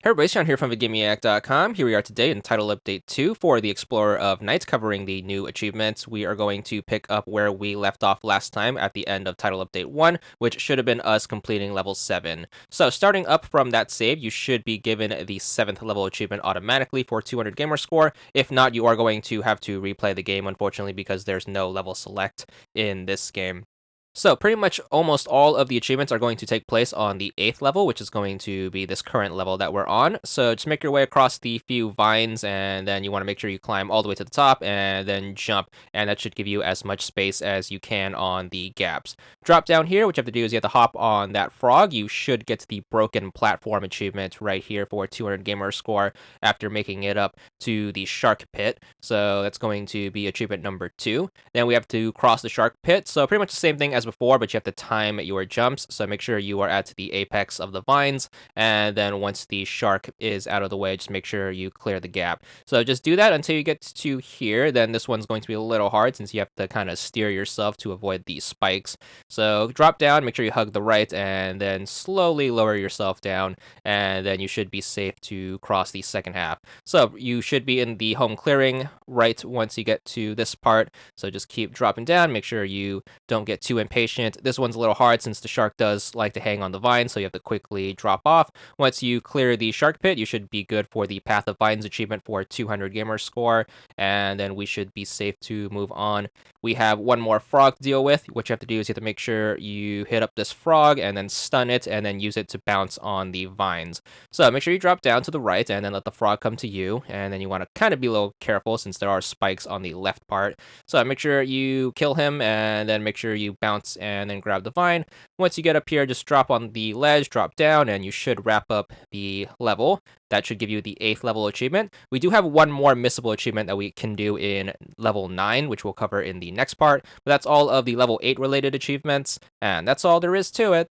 Hey everybody, Sean here from VidGamiac.com. Here we are today in Title Update 2 for the Explorer of Night, covering the new achievements. We are going to pick up where we left off last time at the end of Title Update 1, which should have been us completing level 7. So starting up from that save, you should be given the 7th level achievement automatically for 200 gamer score. If not, you are going to have to replay the game, unfortunately, because there's no level select in this game. So pretty much almost all of the achievements are going to take place on the 8th level, which is going to be this current level that we're on. So just make your way across the few vines, and then you want to make sure you climb all the way to the top and then jump, and that should give you as much space as you can on the gaps. Drop down here. What you have to do is you have to hop on that frog. You should get the broken platform achievement right here for 200 gamer score after making it up to the shark pit. So that's going to be achievement number 2. Then we have to cross the shark pit. So pretty much the same thing as before, but you have to time your jumps. So make sure you are at the apex of the vines. And then once the shark is out of the way, just make sure you clear the gap. So just do that until you get to here. Then this one's going to be a little hard since you have to kind of steer yourself to avoid these spikes. So drop down, make sure you hug the right, and then slowly lower yourself down. And then you should be safe to cross the second half. So you should be in the home clearing right once you get to this part. So just keep dropping down. Make sure you don't get too impatient. This one's a little hard since the shark does like to hang on the vine, so you have to quickly drop off. Once you clear the shark pit, you should be good for the Path of Vines achievement for 200 gamer score, and then we should be safe to move on. We have one more frog to deal with. What you have to do is you have to make sure you hit up this frog and then stun it and then use it to bounce on the vines. So make sure you drop down to the right and then let the frog come to you, and then you want to kind of be a little careful since there are spikes on the left part. So make sure you kill him and then make sure you bounce and then grab the vine. Once you get up here, just drop on the ledge, drop down, and you should wrap up the level. That should give you the 8th level achievement. We do have one more missable achievement that we can do in level 9, which we'll cover in the next part. But that's all of the level 8 related achievements, and that's all there is to it.